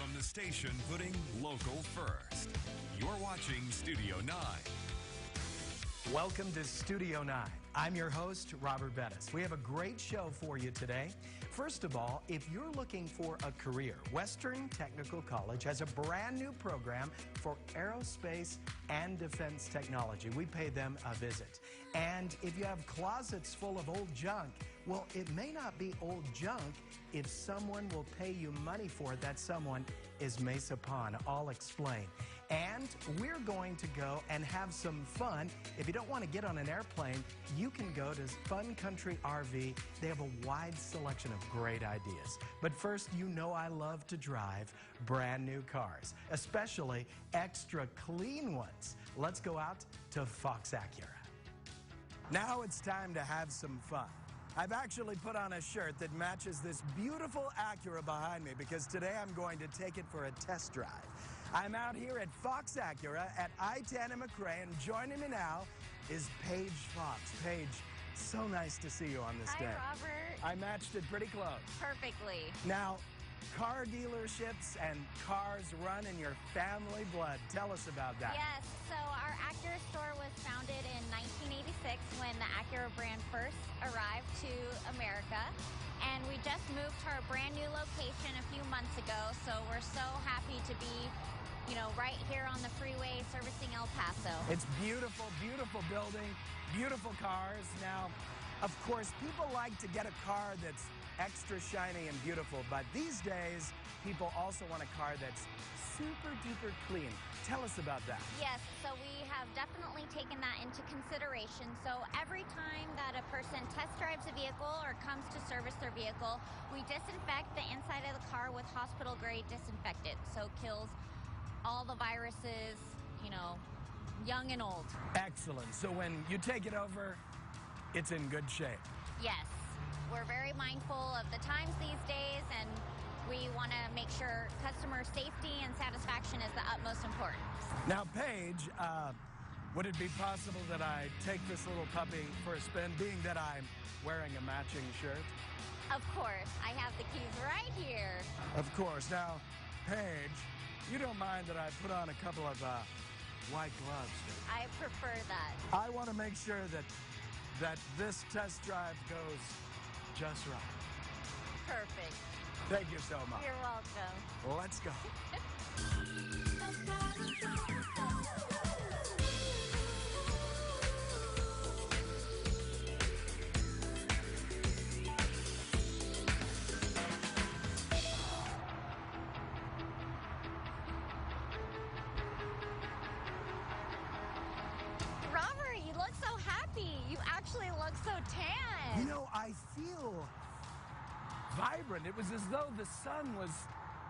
from the station putting local first. You're watching Studio 9. Welcome to Studio 9. I'm your host, Robert Bettis. We have a great show for you today. First of all, if you're looking for a career, Western Technical College has a brand new program for aerospace and defense technology. We pay them a visit. And if you have closets full of old junk, well, it may not be old junk if someone will pay you money for it. That someone is Mesa Pond. I'll explain. And we're going to go and have some fun. If you don't want to get on an airplane, you can go to Fun Country RV. They have a wide selection of great ideas. But first, you know I love to drive brand new cars, especially extra clean ones. Let's go out to Fox Acura. Now it's time to have some fun. I've actually put on a shirt that matches this beautiful Acura behind me because today I'm going to take it for a test drive. I'm out here at Fox Acura at I-10 and McRae, and joining me now is Paige Fox. Paige, so nice to see you on this day. Hi, Robert. I matched it pretty close. Perfectly. Now, car dealerships and cars run in your family blood. Tell us about that. Yes, so our Acura store was founded in 1986 when the Acura brand first arrived to America. And we just moved to our brand new location a few months ago, so we're so happy to be, right here on the freeway servicing El Paso. It's beautiful, beautiful building, beautiful cars. Now, of course, people like to get a car that's extra shiny and beautiful, but these days, people also want a car that's super duper clean. Tell us about that. Yes, so we have definitely taken that into consideration. So every time that a person test drives a vehicle or comes to service their vehicle, we disinfect the inside of the car with hospital-grade disinfectant. So it kills all the viruses, young and old. Excellent. So when you take it over, it's in good shape. Yes. We're very mindful of the times these days, and we want to make sure customer safety and satisfaction is the utmost importance. Now, Paige, would it be possible that I take this little puppy for a spin, being that I'm wearing a matching shirt? Of course. I have the keys right here. Of course. Now, Paige, you don't mind that I put on a couple of white gloves? I prefer that. I want to make sure that this test drive goes just right. Perfect. Thank you so much. You're welcome. Let's go. Robert, you look so happy. You actually look so tan. I feel vibrant. It was as though the sun was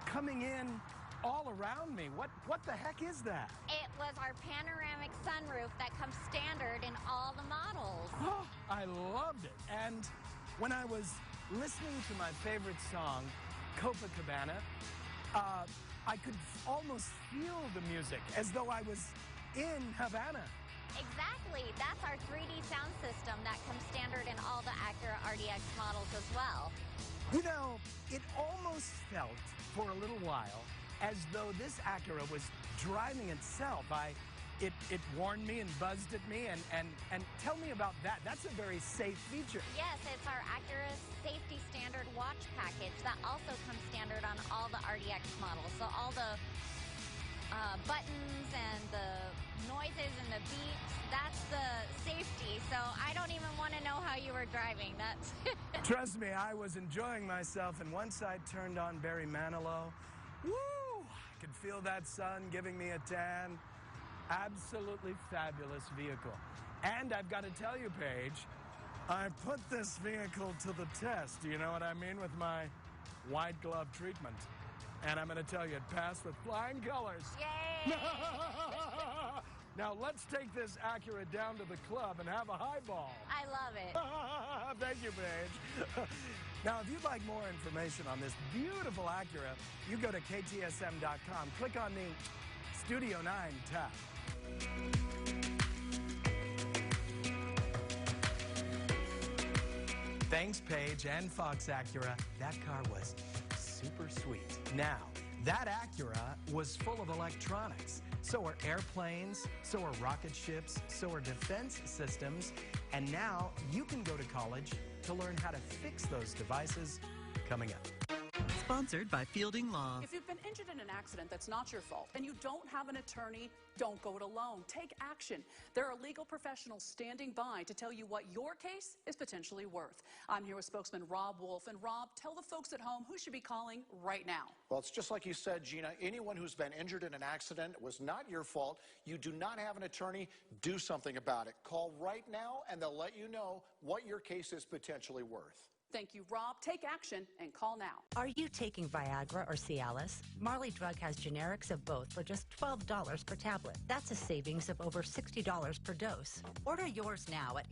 coming in all around me. What the heck is that? It was our panoramic sunroof that comes standard in all the models. Oh, I loved it. And when I was listening to my favorite song, Copacabana, I could almost feel the music as though I was in Havana. Exactly. That's our 3D sound system that comes standard in all the Acura RDX models as well. It almost felt for a little while as though this Acura was driving itself. It warned me and buzzed at me, and tell me about that. That's a very safe feature. Yes, it's our Acura Safety Standard Watch Package that also comes standard on all the RDX models. So all the buttons and the noises and the beeps, that's the safety. So I don't even want to know how you were driving. That's Trust me, I was enjoying myself, and once I turned on Barry Manilow, woo! I could feel that sun giving me a tan. Absolutely fabulous vehicle. And I've got to tell you, Paige, I put this vehicle to the test, you know what I mean, with my white glove treatment. And I'm going to tell you, it passed with flying colors. Yay! Now, let's take this Acura down to the club and have a highball. I love it. Thank you, Paige. Now, if you'd like more information on this beautiful Acura, you go to KTSM.com. Click on the Studio 9 tab. Thanks, Paige and Fox Acura. That car was super sweet. Now, That Acura was full of electronics. So are airplanes, so are rocket ships, so are defense systems. And now you can go to college to learn how to fix those devices. Coming up. Sponsored by Fielding Law. If you've been injured in an accident that's not your fault and you don't have an attorney, don't go it alone. Take action. There are legal professionals standing by to tell you what your case is potentially worth. I'm here with spokesman Rob Wolf. And Rob, tell the folks at home who should be calling right now. Well, it's just like you said, Gina. Anyone who's been injured in an accident was not your fault. You do not have an attorney. Do something about it. Call right now and they'll let you know what your case is potentially worth. Thank you, Rob. Take action and call now. Are you taking Viagra or Cialis? Marley Drug has generics of both for just $12 per tablet. That's a savings of over $60 per dose. Order yours now at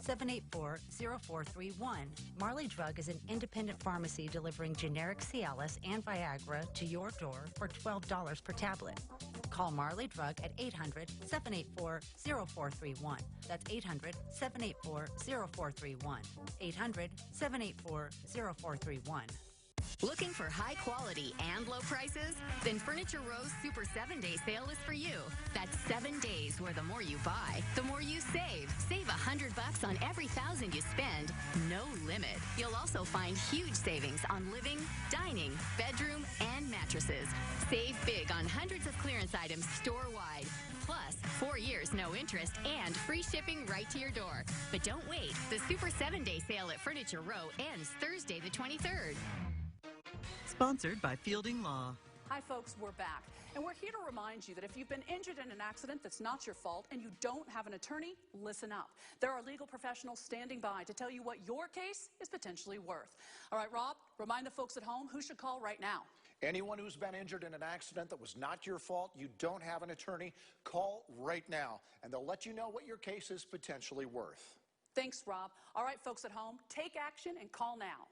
800-784-0431. Marley Drug is an independent pharmacy delivering generic Cialis and Viagra to your door for $12 per tablet. Call Marley Drug at 800-784-0431. That's 800-784-0431. 800-784-0431. Looking for high quality and low prices? Then Furniture Row's Super 7-Day sale is for you. That's 7 days where the more you buy, the more you save. Save $100 on every $1,000 you spend. No limit. You'll also find huge savings on living, dining, bedroom, and mattresses. Save big on hundreds of clearance items store-wide. Plus, 4 years, no interest, and free shipping right to your door. But don't wait. The Super 7-Day sale at Furniture Row ends Thursday the 23rd. Sponsored by Fielding Law. Hi, folks. We're back. And we're here to remind you that if you've been injured in an accident that's not your fault and you don't have an attorney, listen up. There are legal professionals standing by to tell you what your case is potentially worth. All right, Rob, remind the folks at home who should call right now. Anyone who's been injured in an accident that was not your fault, you don't have an attorney, call right now, and they'll let you know what your case is potentially worth. Thanks, Rob. All right, folks at home, take action and call now.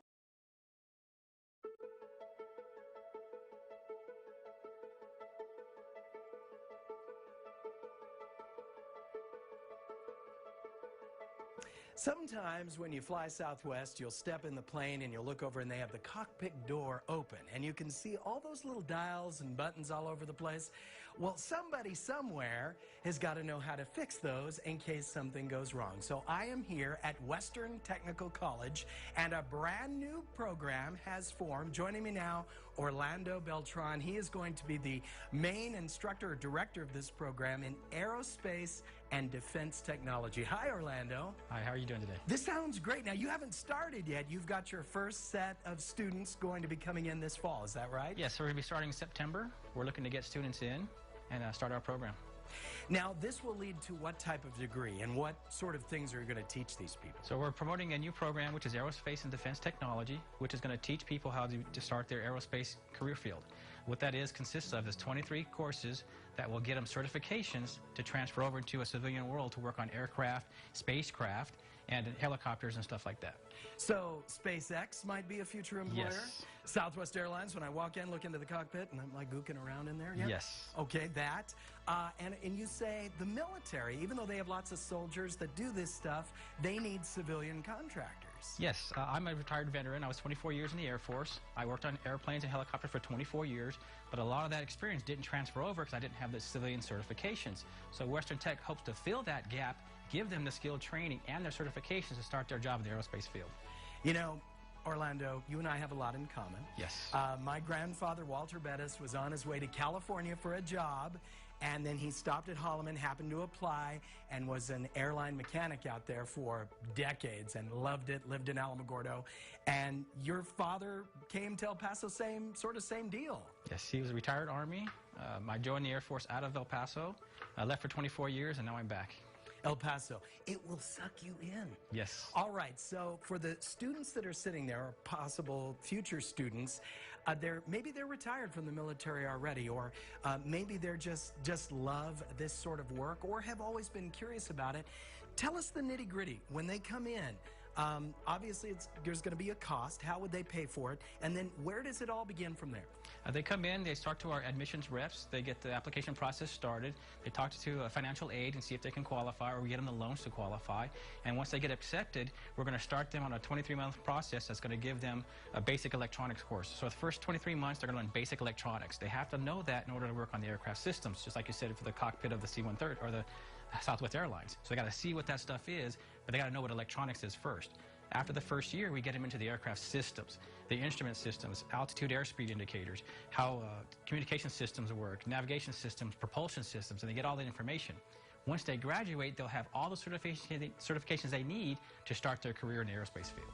Sometimes when you fly Southwest, you'll step in the plane and you'll look over and they have the cockpit door open and you can see all those little dials and buttons all over the place. Well, somebody somewhere has got to know how to fix those in case something goes wrong. So I am here at Western Technical College and a brand new program has formed. Joining me now, Orlando Beltran. He is going to be the main instructor or director of this program in aerospace and defense technology. Hi, Orlando. Hi, how are you doing today? This sounds great. Now, you haven't started yet. You've got your first set of students going to be coming in this fall. Is that right? Yes, so we're going to be starting in September. We're looking to get students in and start our program. Now, this will lead to what type of degree and what sort of things are you going to teach these people? So we're promoting a new program, which is Aerospace and Defense Technology, which is going to teach people how to start their aerospace career field. What that consists of is 23 courses that will get them certifications to transfer over into a civilian world to work on aircraft, spacecraft, and helicopters and stuff like that. So SpaceX might be a future employer? Yes. Southwest Airlines, when I walk in, look into the cockpit, and I'm like gooking around in there? Yeah? Yes. Okay, that. And you say the military, even though they have lots of soldiers that do this stuff, they need civilian contractors. Yes, I'm a retired veteran. I was 24 years in the Air Force. I worked on airplanes and helicopters for 24 years, but a lot of that experience didn't transfer over because I didn't have the civilian certifications. So Western Tech hopes to fill that gap, give them the skilled training and their certifications to start their job in the aerospace field. You know, Orlando, you and I have a lot in common. Yes. My grandfather, Walter Bettis, was on his way to California for a job, and then he stopped at Holloman, happened to apply, and was an airline mechanic out there for decades and loved it, lived in Alamogordo. And your father came to El Paso, same deal. Yes, he was a retired Army. I joined the Air Force out of El Paso. I left for 24 years, and now I'm back. El Paso, it will suck you in. Yes. All right, so for the students that are sitting there, or possible future students, maybe they're retired from the military already, or maybe they're just love this sort of work, or have always been curious about it. Tell us the nitty-gritty. When they come in, Obviously, there's going to be a cost. How would they pay for it? And then where does it all begin from there? They come in, they talk to our admissions reps, they get the application process started, they talk to a financial aid and see if they can qualify, or we get them the loans to qualify. And once they get accepted, we're going to start them on a 23-month process that's going to give them a basic electronics course. So the first 23 months, they're going to learn basic electronics. They have to know that in order to work on the aircraft systems, just like you said for the cockpit of the C-130 or the Southwest Airlines. So they got to see what that stuff is, but they got to know what electronics is first. After the first year, we get them into the aircraft systems, the instrument systems, altitude airspeed indicators, how communication systems work, navigation systems, propulsion systems, and they get all that information. Once they graduate, they'll have all the certifications they need to start their career in the aerospace field.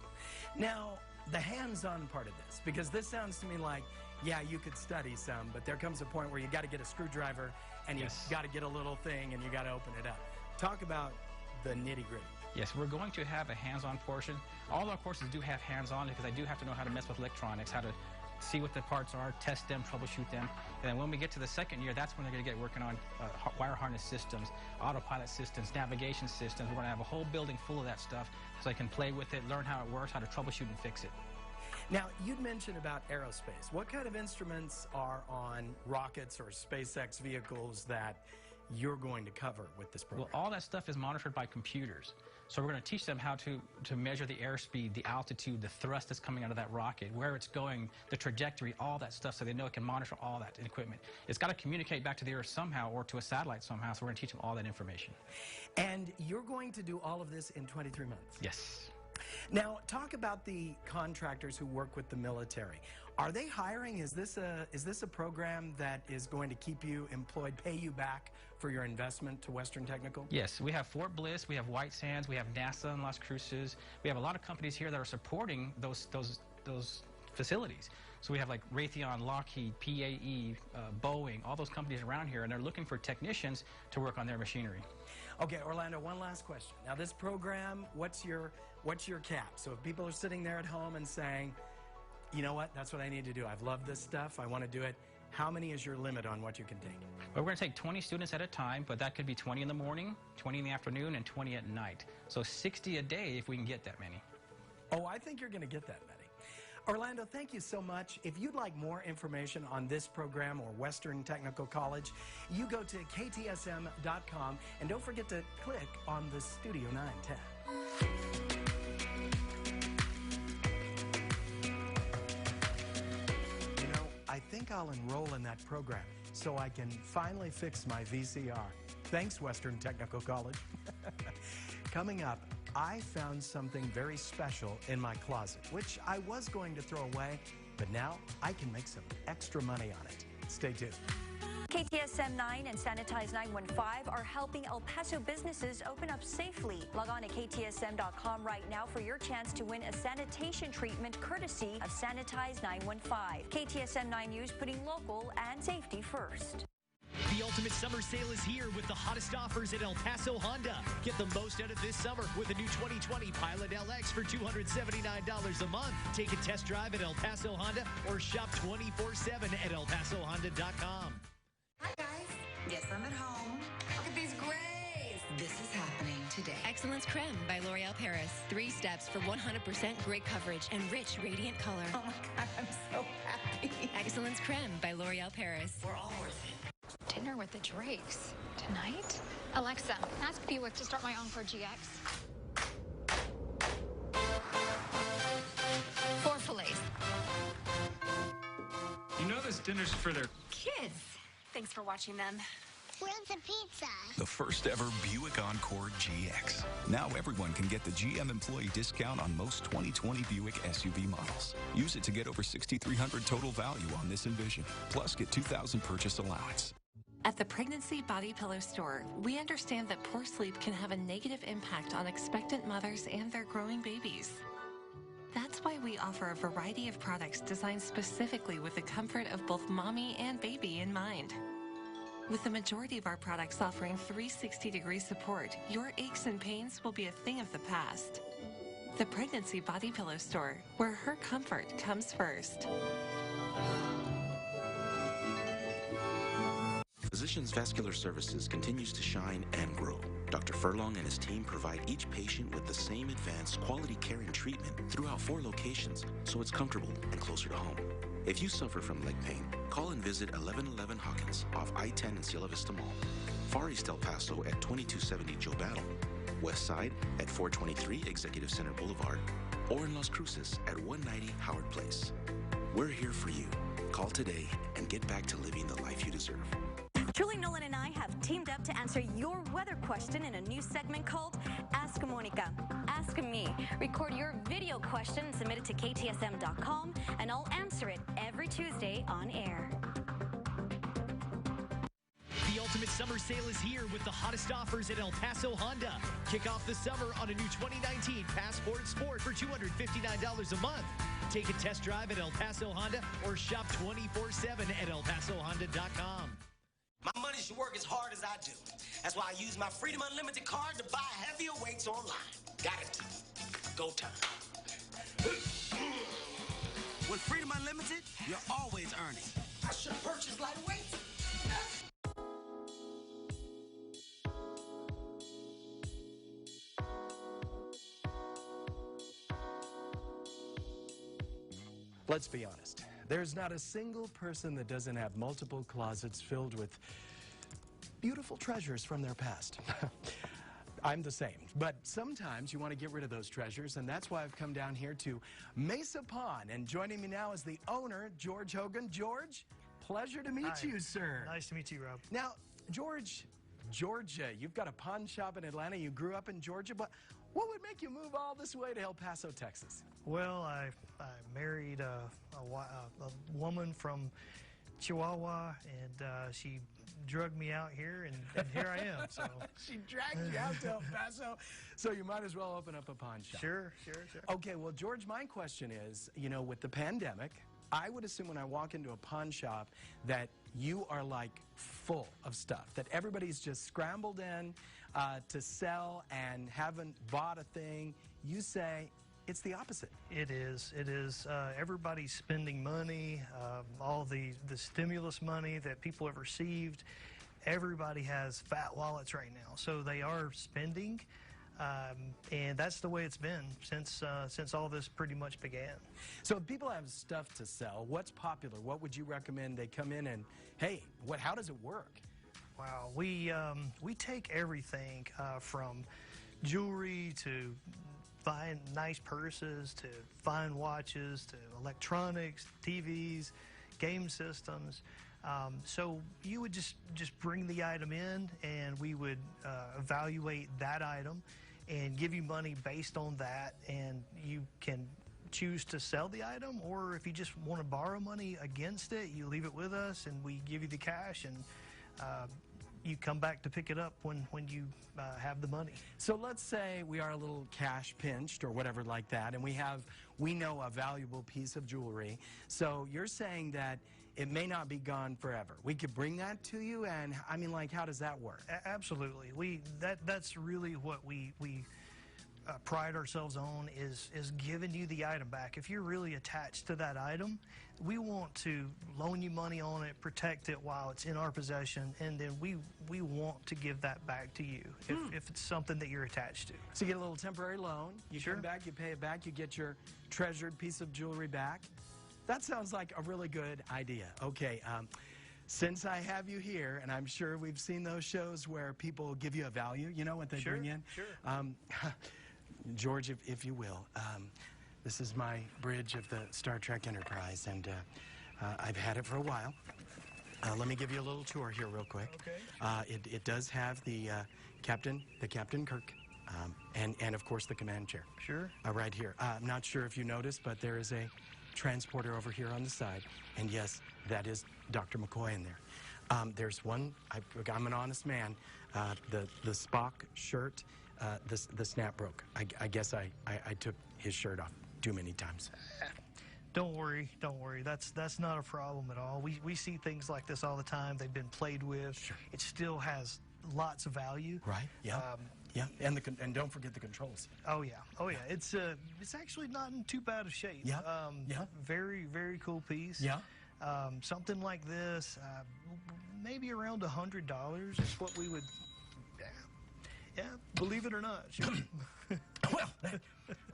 Now, the hands-on part of this, because this sounds to me like, yeah, you could study some, but there comes a point where you got to get a screwdriver and you got to get a little thing and you got to open it up. Talk about the nitty-gritty. Yes, we're going to have a hands-on portion. All our courses do have hands-on because I do have to know how to mess with electronics, how to see what the parts are, test them, troubleshoot them. And then when we get to the second year, that's when they're going to get working on wire harness systems, autopilot systems, navigation systems. We're going to have a whole building full of that stuff so they can play with it, learn how it works, how to troubleshoot and fix it. Now, you'd mentioned about aerospace. What kind of instruments are on rockets or SpaceX vehicles that you're going to cover with this program? Well, all that stuff is monitored by computers. So we're going to teach them how to measure the airspeed, the altitude, the thrust that's coming out of that rocket, where it's going, the trajectory, all that stuff, so they know it can monitor all that equipment. It's got to communicate back to the Earth somehow or to a satellite somehow, so we're going to teach them all that information. And you're going to do all of this in 23 months? Yes. Now, talk about the contractors who work with the military. Are they hiring? Is this a program that is going to keep you employed, pay you back for your investment to Western Technical? Yes, we have Fort Bliss, we have White Sands, we have NASA and Las Cruces. We have a lot of companies here that are supporting those facilities. So we have like Raytheon, Lockheed, PAE, Boeing, all those companies around here, and they're looking for technicians to work on their machinery. Okay, Orlando, one last question. Now, this program, what's your cap? So if people are sitting there at home and saying, you know what, that's what I need to do. I've loved this stuff. I want to do it. How many is your limit on what you can take? Well, we're going to take 20 students at a time, but that could be 20 in the morning, 20 in the afternoon, and 20 at night. So 60 a day if we can get that many. Oh, I think you're going to get that many. Orlando, thank you so much. If you'd like more information on this program or Western Technical College, you go to KTSM.com, and don't forget to click on the Studio 9 tab. I think I'll enroll in that program so I can finally fix my VCR. Thanks, Western Technical College. Coming up, I found something very special in my closet, which I was going to throw away, but now I can make some extra money on it. Stay tuned. KTSM 9 and Sanitize 915 are helping El Paso businesses open up safely. Log on to KTSM.com right now for your chance to win a sanitation treatment courtesy of Sanitize 915. KTSM 9 News, putting local and safety first. The ultimate summer sale is here with the hottest offers at El Paso Honda. Get the most out of this summer with a new 2020 Pilot LX for $279 a month. Take a test drive at El Paso Honda or shop 24/7 at elpasohonda.com. Hi, guys. Yes, I'm at home. Look at these grays. This is happening today. Excellence Creme by L'Oreal Paris. 3 steps for 100% gray coverage and rich, radiant color. Oh, my God, I'm so happy. Excellence Creme by L'Oreal Paris. We're all worth it. Dinner with the Drakes. Tonight? Alexa, ask Buick to start my Encore GX. 4 fillets. You know this dinner's for their kids. Thanks for watching them. Where's the pizza? The first ever Buick Encore GX. Now everyone can get the GM employee discount on most 2020 Buick SUV models. Use it to get over $6,300 total value on this Envision. Plus get $2,000 purchase allowance. At the Pregnancy Body Pillow Store, we understand that poor sleep can have a negative impact on expectant mothers and their growing babies. That's why we offer a variety of products designed specifically with the comfort of both mommy and baby in mind. With the majority of our products offering 360-degree support, your aches and pains will be a thing of the past. The Pregnancy Body Pillow Store, where her comfort comes first. Physicians Vascular Services continues to shine and grow. Dr. Furlong and his team provide each patient with the same advanced quality care and treatment throughout 4 locations, so it's comfortable and closer to home. If you suffer from leg pain, call and visit 1111 Hawkins off I-10 in Cielo Vista Mall, Far East El Paso at 2270 Joe Battle, West Side at 423 Executive Center Boulevard, or in Las Cruces at 190 Howard Place. We're here for you. Call today and get back to living the life you deserve. Julie Nolan and I have teamed up to answer your weather question in a new segment called Ask Monica. Ask Me. Record your video question and submit it to KTSM.com, and I'll answer it every Tuesday on air. The ultimate summer sale is here with the hottest offers at El Paso Honda. Kick off the summer on a new 2019 Passport Sport for $259 a month. Take a test drive at El Paso Honda or shop 24/7 at ElPasoHonda.com. My money should work as hard as I do. That's why I use my Freedom Unlimited card to buy heavier weights online. Got it. Go time. With Freedom Unlimited, you're always earning. I should purchase lighter weights. Let's be honest. There's not a single person that doesn't have multiple closets filled with beautiful treasures from their past. I'm the same. But sometimes you want to get rid of those treasures, and that's why I've come down here to Mesa Pawn. And joining me now is the owner, George Hogan. George, pleasure to meet you, sir. Nice to meet you, Rob. Now, George, Georgia, you've got a pawn shop in Atlanta. You grew up in Georgia, but what would make you move all this way to El Paso, Texas? Well, I married a woman from Chihuahua, and she drugged me out here, and here I am. So she dragged you out to El Paso, so you might as well open up a pawn shop. Sure. Okay, well, George, my question is, you know, with the pandemic, I would assume when I walk into a pawn shop that you are like full of stuff, that everybody's just scrambled in to sell and haven't bought a thing. You say it's the opposite. It is. Everybody's spending money, all the stimulus money that people have received. Everybody has fat wallets right now, so they are spending. And that's the way it's been since all this pretty much began. So if people have stuff to sell, what's popular? What would you recommend they come in and, hey, how does it work? Wow, we take everything from jewelry to fine nice purses to fine watches to electronics, TVs, game systems. So you would just bring the item in, and we would evaluate that item and give you money based on that, and you can choose to sell the item, or if you just want to borrow money against it, you leave it with us and we give you the cash, and you come back to pick it up when you have the money. So let's say we are a little cash pinched or whatever like that, and we know a valuable piece of jewelry. So you're saying that it may not be gone forever. We could bring that to you, and I mean, like, how does that work? Absolutely. That's really what we pride ourselves on is giving you the item back. If you're really attached to that item, we want to loan you money on it, protect it while it's in our possession, and then we want to give that back to you if it's something that you're attached to. So you get a little temporary loan, you Sure. come back, you pay it back, you get your treasured piece of jewelry back. That sounds like a really good idea. Okay, since I have you here, and I'm sure we've seen those shows where people give you a value, you know what they bring in? Sure. George, if you will, this is my bridge of the Star Trek Enterprise, and I've had it for a while. Let me give you a little tour here real quick. Okay. It does have the Captain Kirk, and of course the command chair. Sure. Right here. I'm not sure if you noticed, but there is a transporter over here on the side, and yes, that is Dr. McCoy in there. There's one, I'm an honest man, the Spock shirt, the snap broke. I guess I took his shirt off too many times. Don't worry. That's not a problem at all. We see things like this all the time. They've been played with. Sure. It still has lots of value. Right, yeah. Yeah, and don't forget the controls. Oh yeah. It's actually not in too bad of shape. Yeah. Very, very cool piece. Yeah. Something like this, maybe around $100 is what we would. Yeah, believe it or not. Sure. Well,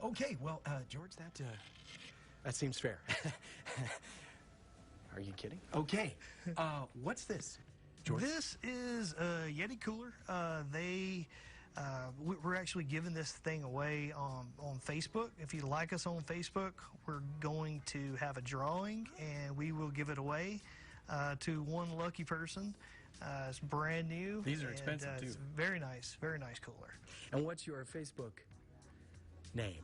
okay. Well, George, that seems fair. Are you kidding? Okay. What's this, George? This is a Yeti cooler. We're actually giving this thing away on Facebook. If you like us on Facebook, we're going to have a drawing, and we will give it away to one lucky person. It's brand new. These are expensive, too. It's very nice cooler. And what's your Facebook name?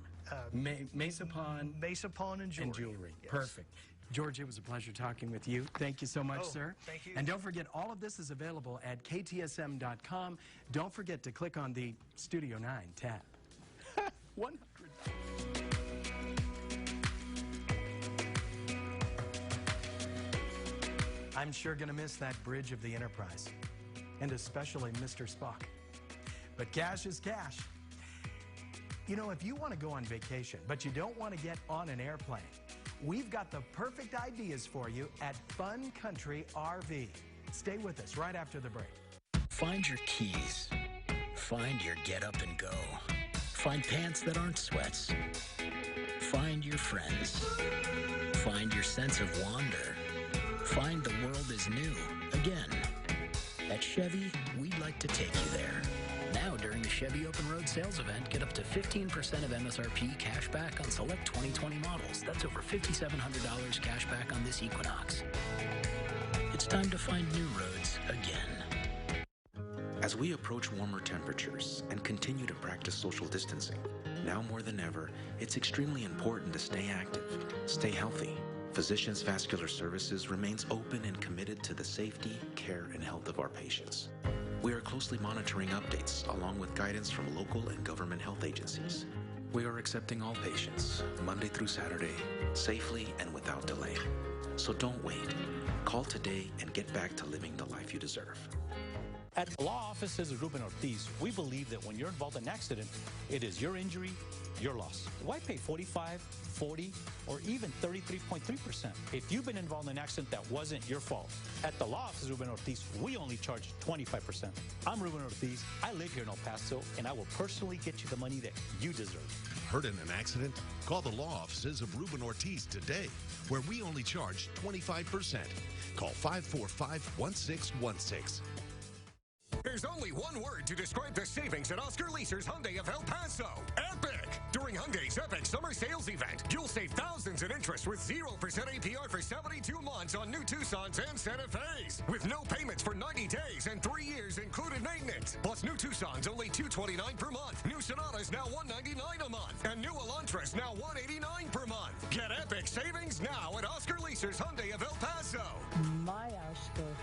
Mesa Pawn. Mesa Pawn and Jewelry. Yes. Perfect. George, it was a pleasure talking with you. Thank you so much, sir. Thank you. And don't forget, all of this is available at KTSM.com. Don't forget to click on the Studio 9 tab. 100. I'm sure going to miss that bridge of the Enterprise, and especially Mr. Spock. But cash is cash. You know, if you want to go on vacation, but you don't want to get on an airplane, we've got the perfect ideas for you at Fun Country RV. Stay with us right after the break. Find your keys. Find your get up and go. Find pants that aren't sweats. Find your friends. Find your sense of wonder. Find the world is new again. At Chevy, we'd like to take you there. Now, during the Chevy Open Road Sales Event, get up to 15% of MSRP cash back on select 2020 models. That's over $5,700 cash back on this Equinox. It's time to find new roads again. As we approach warmer temperatures and continue to practice social distancing, now more than ever, it's extremely important to stay active, stay healthy. Physicians Vascular Services remains open and committed to the safety, care, and health of our patients. We are closely monitoring updates along with guidance from local and government health agencies. We are accepting all patients, Monday through Saturday, safely and without delay. So don't wait. Call today and get back to living the life you deserve. At the law offices of Ruben Ortiz, we believe that when you're involved in an accident, it is your injury, your loss. Why pay 45, 40, or even 33.3% if you've been involved in an accident that wasn't your fault? At the law offices of Ruben Ortiz, we only charge 25%. I'm Ruben Ortiz. I live here in El Paso, and I will personally get you the money that you deserve. Hurt in an accident? Call the law offices of Ruben Ortiz today, where we only charge 25%. Call 545-1616. There's only one word to describe the savings at Oscar Leaser's Hyundai of El Paso. Epic! During Hyundai's Epic Summer Sales Event, you'll save thousands in interest with 0% APR for 72 months on new Tucsons and Santa Fe's. With no payments for 90 days and 3 years included maintenance. Plus new Tucsons only $229 per month. New Sonatas now $199 a month. And new Elantras now $189 per month. Get epic savings now at Oscar Leaser's Hyundai of El Paso. My Oscar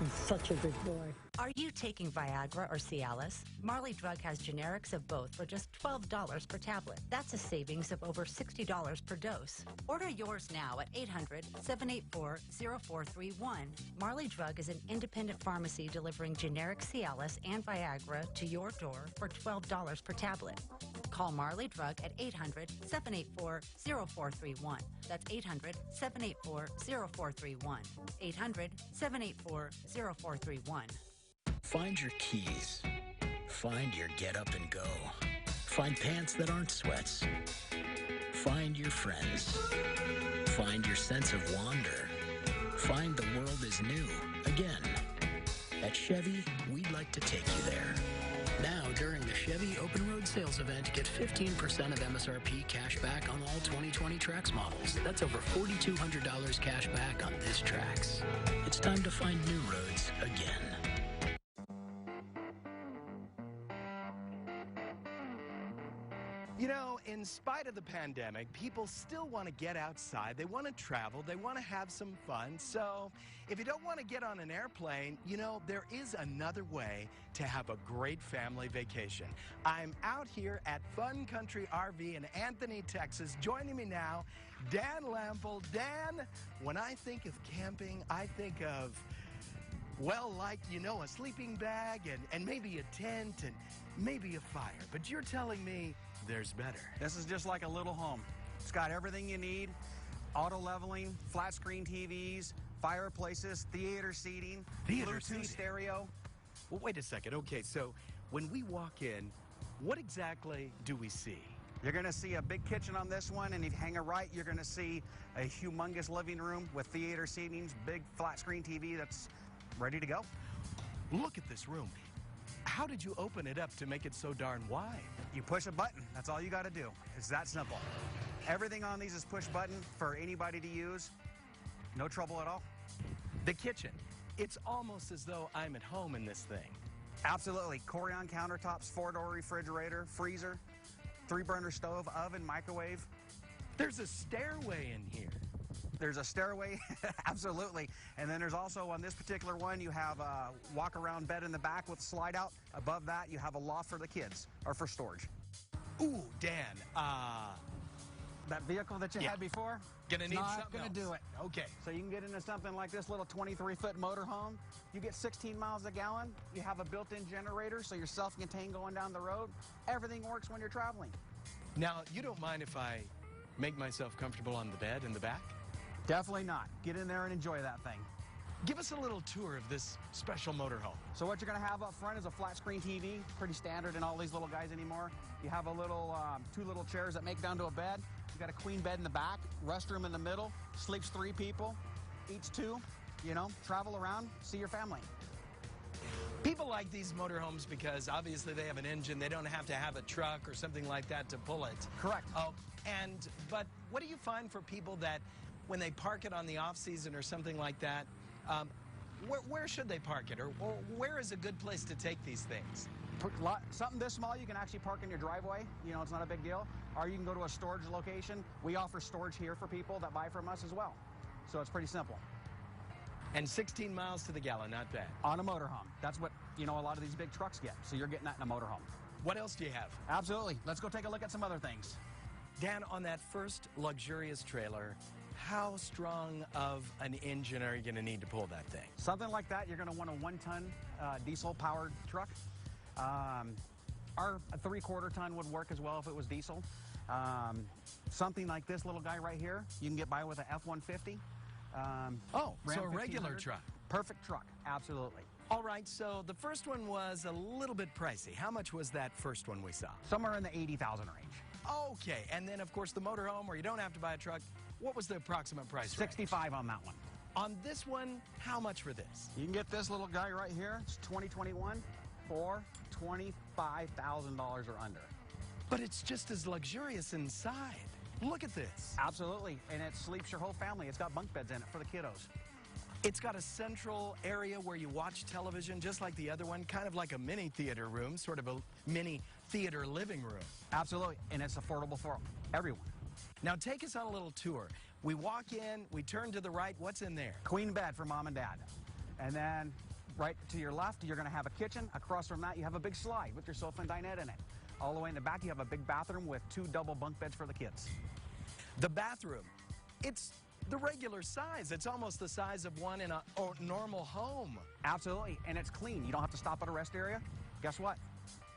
is such a good boy. Are you taking Viagra or Cialis? Marley Drug has generics of both for just $12 per tablet. That's a savings of over $60 per dose. Order yours now at 800-784-0431. Marley Drug is an independent pharmacy delivering generic Cialis and Viagra to your door for $12 per tablet. Call Marley Drug at 800-784-0431. That's 800-784-0431. 800-784-0431. Find your keys. Find your get up and go. Find pants that aren't sweats. Find your friends. Find your sense of wonder. Find the world is new again. At Chevy, we'd like to take you there. Now, during the Chevy Open Road Sales Event, get 15% of MSRP cash back on all 2020 Trax models. That's over $4,200 cash back on this Trax. It's time to find new roads again. You know, in spite of the pandemic, people still want to get outside. They want to travel. They want to have some fun. So if you don't want to get on an airplane, you know, there is another way to have a great family vacation. I'm out here at Fun Country RV in Anthony, Texas. Joining me now, Dan Lample. Dan, when I think of camping, I think of, well, like, you know, a sleeping bag and maybe a tent and maybe a fire. But you're telling me there's better. This is just like a little home. It's got everything you need. Auto leveling, flat screen TVs, fireplaces, theater seating, Bluetooth stereo. Well, wait a second. Okay, so when we walk in, what exactly do we see? You're going to see a big kitchen on this one, and if you hang a right, you're going to see a humongous living room with theater seatings, big flat screen TV that's ready to go. Look at this room. How did you open it up to make it so darn wide? You push a button. That's all you got to do. It's that simple. Everything on these is push button for anybody to use. No trouble at all. The kitchen. It's almost as though I'm at home in this thing. Absolutely. Corian countertops, 4-door refrigerator, freezer, 3-burner stove, oven, microwave. There's a stairway in here. There's a stairway, absolutely. And then there's also, on this particular one, you have a walk-around bed in the back with slide out. Above that, you have a loft for the kids, or for storage. Ooh, Dan, that vehicle that you had before? Gonna need not something gonna else. do it. Okay. So you can get into something like this little 23-foot motorhome. You get 16 miles a gallon. You have a built-in generator, so you're self-contained going down the road. Everything works when you're traveling. Now, you don't mind if I make myself comfortable on the bed in the back? Definitely not. Get in there and enjoy that thing. Give us a little tour of this special motorhome. So what you're going to have up front is a flat screen TV, pretty standard in all these little guys anymore. You have a little, 2 little chairs that make down to a bed. You got a queen bed in the back, restroom in the middle, sleeps 3 people, eats 2, you know, travel around, see your family. People like these motorhomes because obviously they have an engine. They don't have to have a truck or something like that to pull it. Correct. But what do you find for people that when they park it on the off season or something like that, where should they park it, or where is a good place to take these things? Something this small, you can actually park in your driveway. You know, it's not a big deal. Or you can go to a storage location. We offer storage here for people that buy from us as well. So it's pretty simple. And 16 miles to the gallon, not bad. On a motorhome. That's what, you know, a lot of these big trucks get. So you're getting that in a motorhome. What else do you have? Absolutely. Let's go take a look at some other things. Dan, on that first luxurious trailer, how strong of an engine are you going to need to pull that thing? Something like that, you're going to want a 1-ton diesel-powered truck. Our 3/4 ton would work as well if it was diesel. Something like this little guy right here, you can get by with an F-150. So Ram a regular 1500. truck. Perfect truck, absolutely. All right, so the first one was a little bit pricey. How much was that first one we saw? Somewhere in the 80,000 range. Okay, and then of course the motorhome where you don't have to buy a truck. What was the approximate price? 65 on that one. On this one, how much for this? You can get this little guy right here. It's 2021 for $25,000 or under. But it's just as luxurious inside. Look at this. Absolutely, and it sleeps your whole family. It's got bunk beds in it for the kiddos. It's got a central area where you watch television, just like the other one, kind of like a mini theater room, sort of a mini theater living room. Absolutely, and it's affordable for everyone. Now take us on a little tour. We walk in, we turn to the right. What's in there? Queen bed for mom and dad. And then right to your left, you're going to have a kitchen. Across from that, you have a big slide with your sofa and dinette in it. All the way in the back, you have a big bathroom with 2 double bunk beds for the kids. The bathroom, it's the regular size. It's almost the size of one in a normal home. Absolutely, and it's clean. You don't have to stop at a rest area. Guess what?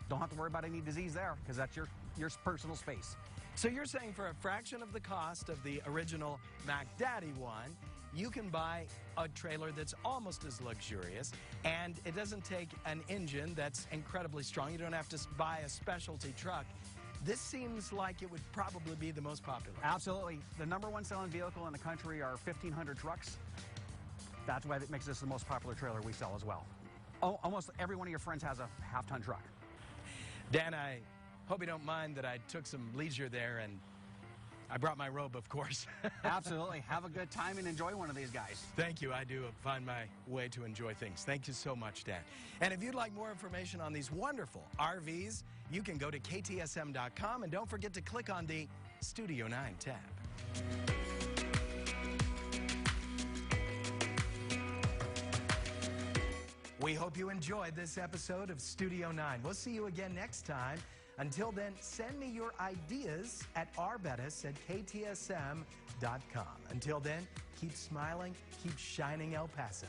Don't have to worry about any disease there because that's your personal space. So you're saying for a fraction of the cost of the original Mac Daddy one, you can buy a trailer that's almost as luxurious, and it doesn't take an engine that's incredibly strong. You don't have to buy a specialty truck. This seems like it would probably be the most popular. Absolutely. The #1 selling vehicle in the country are 1,500 trucks. That's why it makes this the most popular trailer we sell as well. Almost every one of your friends has a half-ton truck. Dan, I hope you don't mind that I took some leisure there, and I brought my robe, of course. Absolutely. Have a good time and enjoy one of these guys. Thank you. I do find my way to enjoy things. Thank you so much, Dan. And if you'd like more information on these wonderful RVs, you can go to KTSM.com, and don't forget to click on the Studio 9 tab. We hope you enjoyed this episode of Studio 9. We'll see you again next time. Until then, send me your ideas at rbettis@ktsm.com. Until then, keep smiling, keep shining, El Paso.